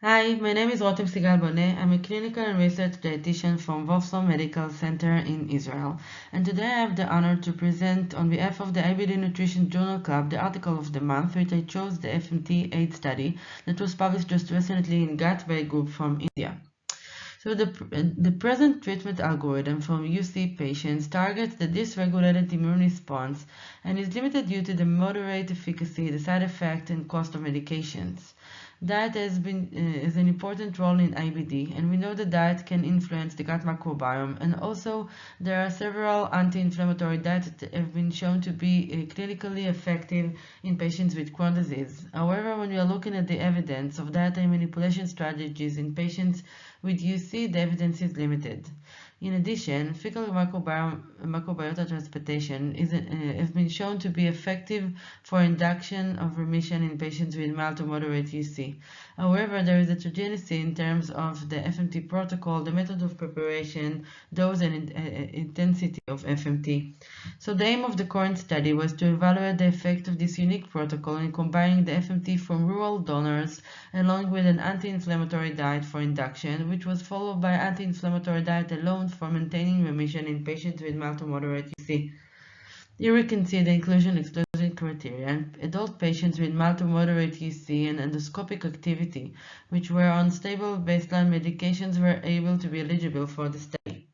Hi, my name is Rotem Sigal Boneh. I'm a clinical and research dietitian from Wolfson Medical Center in Israel. And today I have the honor to present on behalf of the IBD Nutrition Journal Club the article of the month, which I chose the FMT AIDS study that was published just recently in Gut by a group from India. So the present treatment algorithm for UC patients targets the dysregulated immune response and is limited due to the moderate efficacy, the side effect, and cost of medications. Diet is an important role in IBD, and we know that diet can influence the gut microbiome. And also, there are several anti-inflammatory diets that have been shown to be clinically effective in patients with Crohn's disease. However, when we are looking at the evidence of dietary manipulation strategies in patients with UC, the evidence is limited. In addition, fecal microbiota transplantation has been shown to be effective for induction of remission in patients with mild to moderate UC. However, there is heterogeneity in terms of the FMT protocol, the method of preparation, dose, and intensity of FMT. So the aim of the current study was to evaluate the effect of this unique protocol in combining the FMT from rural donors along with an anti-inflammatory diet for induction, which was followed by anti-inflammatory diet alone for maintaining remission in patients with mild to moderate UC. Here we can see the inclusion-exclusion criteria. Adult patients with mild to moderate UC and endoscopic activity, which were on stable baseline medications, were able to be eligible for the study.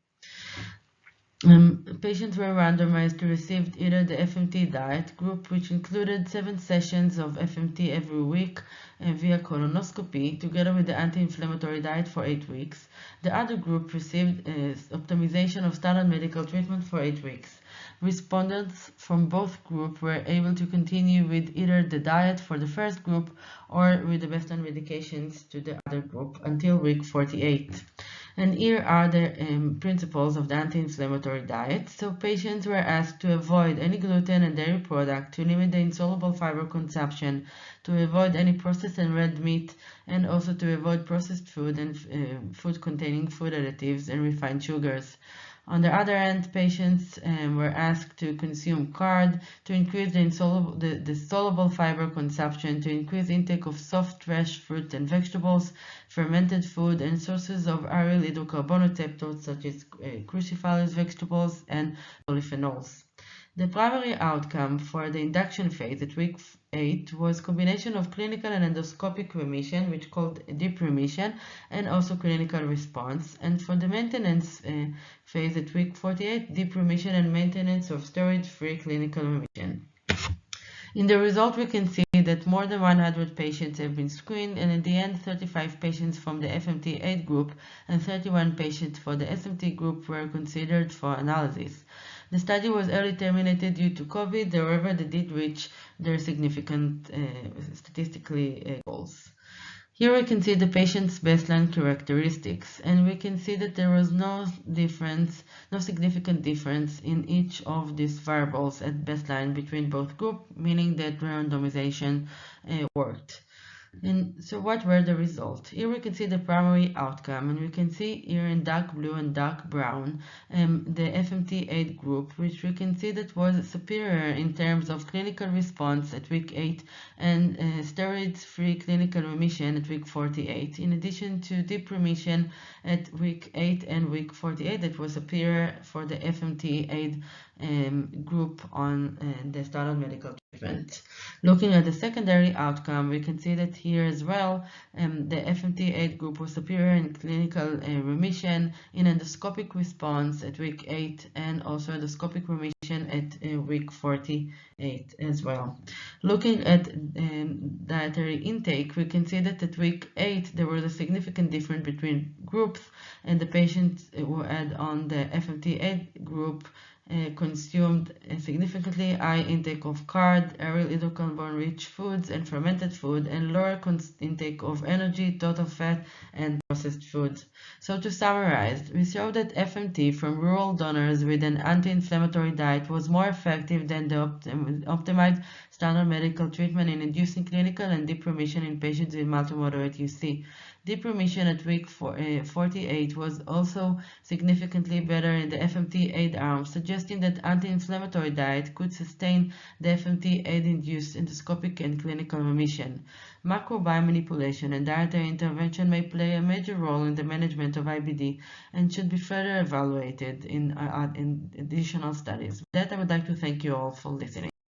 Patients were randomized to receive either the FMT diet group, which included 7 sessions of FMT every week via colonoscopy, together with the anti-inflammatory diet for 8 weeks. The other group received optimization of standard medical treatment for 8 weeks. Respondents from both groups were able to continue with either the diet for the first group or with the baseline medications to the other group until week 48. And here are the principles of the anti-inflammatory diet. So patients were asked to avoid any gluten and dairy product, to limit the insoluble fiber consumption, to avoid any processed and red meat, and also to avoid processed food and food containing food additives and refined sugars. On the other hand, patients were asked to consume card, to increase the soluble fiber consumption, to increase intake of soft, fresh fruit and vegetables, fermented food, and sources of aryl hydrocarbonoreceptors such as cruciferous vegetables and polyphenols. The primary outcome for the induction phase at week 8 was combination of clinical and endoscopic remission, which called deep remission, and also clinical response. And for the maintenance phase at week 48, deep remission and maintenance of steroid-free clinical remission. In the result, we can see that more than 100 patients have been screened, and in the end, 35 patients from the FMT8 group and 31 patients for the SMT group were considered for analysis. The study was early terminated due to COVID, however, they did reach their significant statistically goals. Here we can see the patient's baseline characteristics, and we can see that there was no significant difference in each of these variables at baseline between both groups, meaning that randomization worked. And so what were the results? Here we can see the primary outcome, and we can see here in dark blue and dark brown the FMT8 group, which we can see that was superior in terms of clinical response at week 8 and steroids-free clinical remission at week 48, in addition to deep remission at week 8 and week 48 that was superior for the FMT8 group on the standard medical treatment. Looking at the secondary outcome, we can see that here as well, the FMT8 group was superior in clinical remission, in endoscopic response at week 8, and also endoscopic remission at week 48 as well. Looking at dietary intake, we can see that at week 8 there was a significant difference between groups, and the patients who had on the FMT8 group consumed a significantly high intake of card, aryl hydrocarbon-rich foods, and fermented food, and lower intake of energy, total fat, and processed foods. So to summarize, we showed that FMT from rural donors with an anti-inflammatory diet was more effective than the optimized standard medical treatment in inducing clinical and deep remission in patients with mild to moderate UC. Deep remission at week 48 was also significantly better in the FMT8 arm, suggesting suggesting that anti-inflammatory diet could sustain the FMT aid-induced endoscopic and clinical remission. Microbiome manipulation and dietary intervention may play a major role in the management of IBD and should be further evaluated in additional studies. With that, I would like to thank you all for listening.